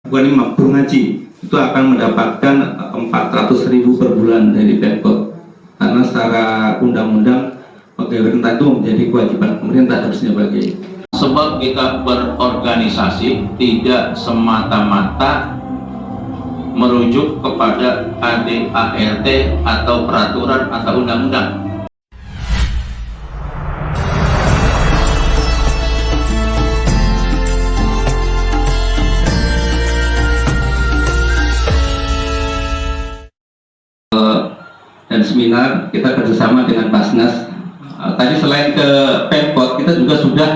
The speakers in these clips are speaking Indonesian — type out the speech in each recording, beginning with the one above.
bukan imam, guru ngaji itu akan mendapatkan 400.000 per bulan dari Pemkot, karena secara undang-undang pegawai pemerintah itu menjadi kewajiban pemerintah harusnya bagi. Sebab kita berorganisasi tidak semata-mata merujuk kepada ADART atau peraturan atau undang-undang. Dan seminar kita kerjasama dengan Basnas. Tadi selain ke Pemkot, kita juga sudah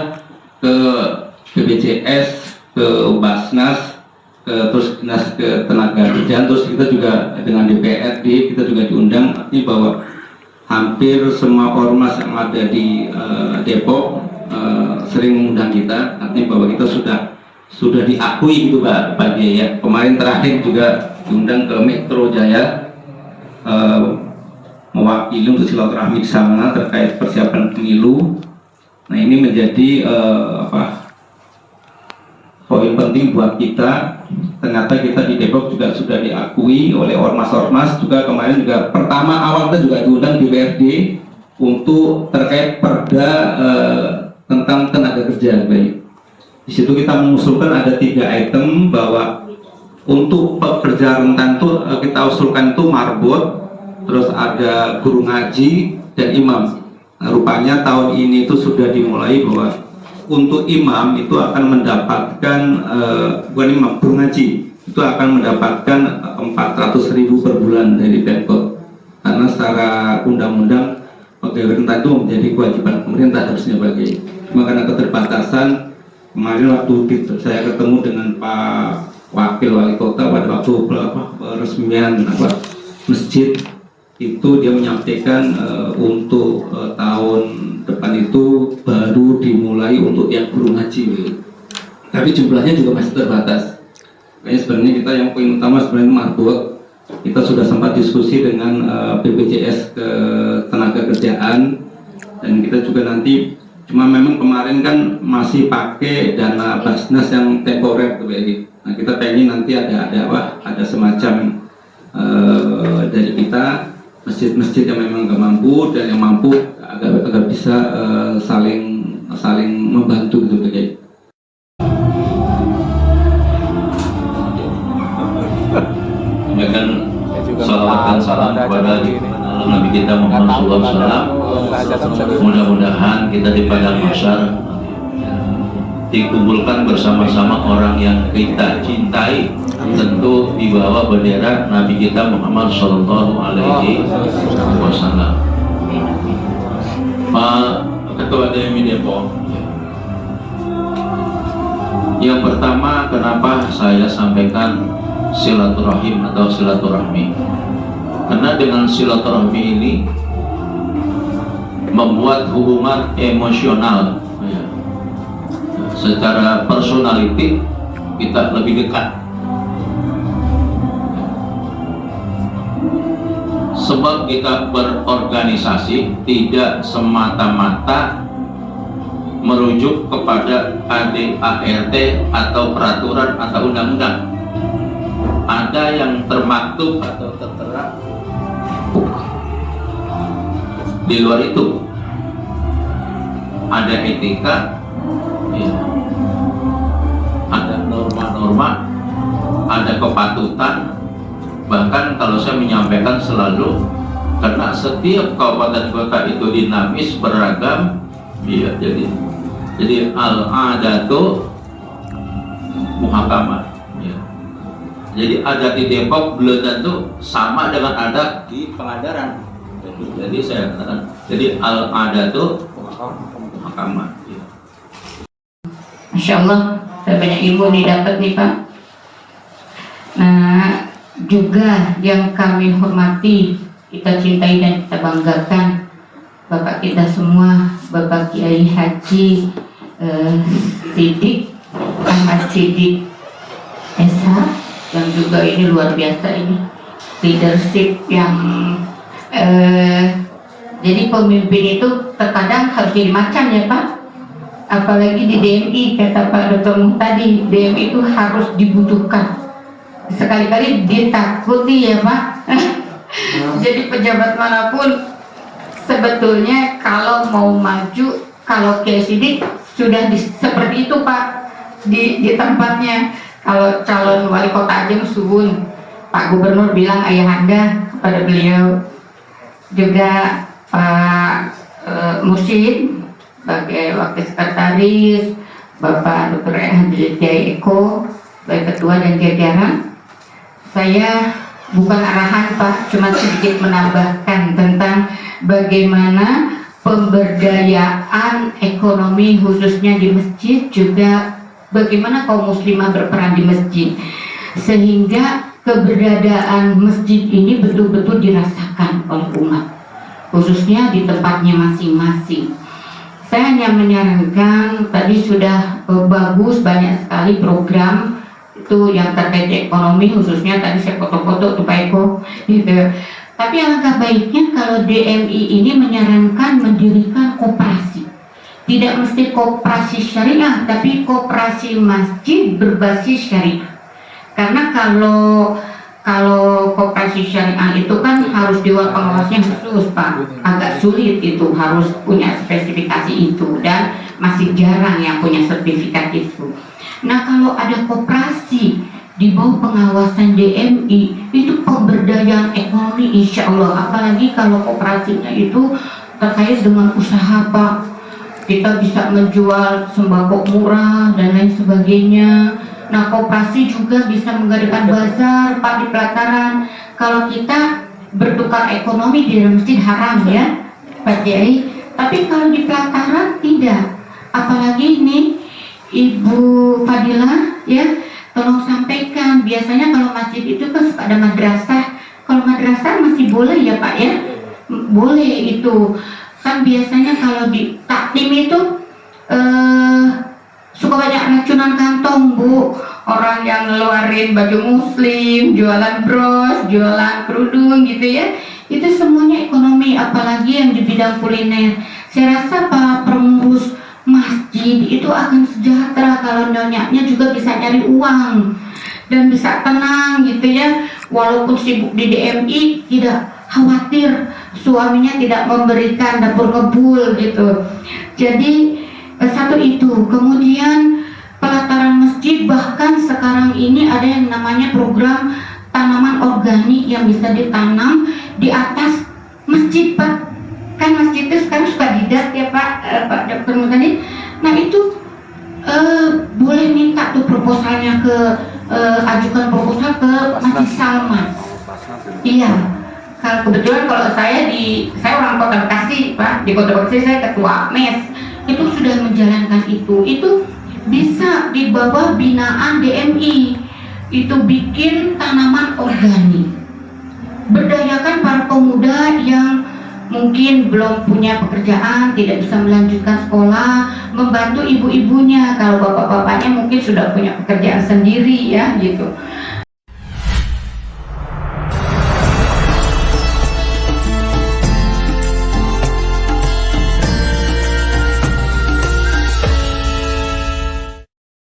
ke BPJS, ke Basnas, terus dinas ketenagakerjaan, terus kita juga dengan DPRD kita juga diundang. Artinya bahwa hampir semua ormas yang ada di Depok sering mengundang kita. Artinya bahwa kita sudah diakui gitu Pak Gia ya. Kemarin terakhir juga diundang ke Metro Jaya mewakili untuk silaturahmi di sana terkait persiapan pemilu. Nah, ini menjadi poin penting buat kita. Ternyata kita di Depok juga sudah diakui oleh ormas-ormas. Juga kemarin juga pertama awal kita juga diundang di DPRD untuk terkait perda tentang tenaga kerja. Baik, di situ kita mengusulkan ada 3 item, bahwa untuk pekerja rentan itu kita usulkan itu marbot, terus ada guru ngaji dan imam. Nah, rupanya tahun ini itu sudah dimulai bahwa untuk imam itu akan mendapatkan bukan imam, guru ngaji itu akan mendapatkan 400.000 per bulan dari Pemkot, karena secara undang-undang pegawai pemerintah itu menjadi kewajiban pemerintah harusnya bagi. Cuma karena keterbatasan, kemarin waktu saya ketemu dengan Pak Wakil Wali Kota pada waktu peresmian masjid itu, dia menyampaikan untuk tahun depan itu baru dimulai untuk yang guru ngaji, tapi jumlahnya juga masih terbatas. Kayaknya sebenarnya kita yang poin utama sebenarnya marbot. Kita sudah sempat diskusi dengan BPJS Ketenagakerjaan, dan kita juga nanti, cuma memang kemarin kan masih pakai dana Basnas yang temporer tuh ya. Nah, kita pengen nanti ada semacam dari kita masjid-masjid yang memang gak mampu dan yang mampu agak bisa saling membantu gitu kayak. Sampaikan salawat dan salam kepada Nabi kita Muhammad SAW. Mudah-mudahan kita di padang mahsyar dikumpulkan bersama-sama orang yang kita cintai, tentu di bawah bendera Nabi kita Muhammad Sallallahu Alaihi Wasallam. Pak Ketua DMI Depok, yang pertama kenapa saya sampaikan silaturahim atau silaturahmi, karena dengan silaturahmi ini membuat hubungan emosional secara personality kita lebih dekat. Sebab kita berorganisasi tidak semata-mata merujuk kepada ADART atau peraturan atau undang-undang. Ada yang termaktub atau tertera di luar itu. Ada etika, ya, ada norma-norma, ada kepatutan. Bahkan kalau saya menyampaikan selalu, karena setiap kabupaten kota itu dinamis, beragam, ya, jadi al-adatu muhakamah, ya. Jadi adat di Depok belum tentu sama dengan adat di Pangandaran. Jadi saya katakan, jadi al-adatu muhakamah, ya. Masya Allah, saya banyak ilmu nih dapat nih Pak. Nah, juga yang kami hormati, kita cintai dan kita banggakan Bapak kita semua, Bapak Kiai Haji Sidik Ahmad Sidik SH, yang juga ini luar biasa ini leadership yang jadi pemimpin itu terkadang harus jadi macan ya Pak. apalagi di DMI, kata Pak Dr. Muh tadi, DMI itu harus dibutuhkan, sekali-kali ditakuti ya Pak. Jadi pejabat manapun sebetulnya kalau mau maju, kalau KSID sudah seperti itu Pak, di tempatnya. Kalau calon wali kota aja suwun, Pak Gubernur bilang ayahanda kepada beliau, juga Pak Mursyid sebagai wakil sekretaris, Bapak Dr. Hadijai Eko sebagai ketua dan jajaran. Saya bukan arahan Pak, cuma sedikit menambahkan tentang bagaimana pemberdayaan ekonomi khususnya di masjid, juga bagaimana kaum muslimah berperan di masjid, sehingga keberadaan masjid ini betul-betul dirasakan oleh umat, khususnya di tempatnya masing-masing. Saya hanya menyarankan, tadi sudah bagus, banyak sekali program itu yang terkait ekonomi, khususnya tadi saya foto-foto tuh Pak Eko gitu. Tapi alangkah baiknya kalau DMI ini menyarankan mendirikan koperasi, tidak mesti koperasi syariah, tapi koperasi masjid berbasis syariah. Karena kalau koperasi syariah itu kan harus dewan pengawasnya khusus Pak, agak sulit, itu harus punya spesifikasi itu dan masih jarang yang punya sertifikat itu. Nah kalau ada koperasi di bawah pengawasan DMI, itu pemberdayaan ekonomi insya Allah, apalagi kalau koperasinya itu terkait dengan usaha Pak, kita bisa menjual sembako murah dan lain sebagainya. Nah koperasi juga bisa mengadakan bazar Pak di pelataran. Kalau kita bertukar ekonomi di dalam masjid haram ya Pak Kiai, tapi kalau di pelataran tidak. Apalagi ini Ibu Fadilah ya, tolong sampaikan, biasanya kalau masjid itu kan suka ada madrasah. Kalau madrasah masih boleh ya Pak ya, boleh itu kan. Biasanya kalau di taklim itu suka banyak racunan kantong Bu, orang yang ngeluarin baju muslim, jualan bros, jualan kerudung gitu ya. Itu semuanya ekonomi, apalagi yang di bidang kuliner. Saya rasa Pak pengurus masjid itu akan sejahtera kalau nyonyanya juga bisa nyari uang dan bisa tenang gitu ya, walaupun sibuk di DMI tidak khawatir suaminya tidak memberikan dapur ngebul gitu. Jadi satu itu, kemudian pelataran masjid, bahkan sekarang ini ada yang namanya program tanaman organik yang bisa ditanam di atas masjid Pak. Kan masjid itu sekarang suka didat ya Pak, Pak Dr. Mutani. Nah itu boleh minta tuh proposalnya ke ajukan proposal ke Masjid Salman. Iya. Kalau kebetulan kalau saya orang Kota Bekasi Pak, di Kota Bekasi saya ketua MES, itu sudah menjalankan itu bisa di bawah binaan DMI, itu bikin tanaman organik, berdayakan para pemuda yang mungkin belum punya pekerjaan, tidak bisa melanjutkan sekolah, membantu ibu-ibunya. Kalau bapak-bapaknya mungkin sudah punya pekerjaan sendiri ya gitu.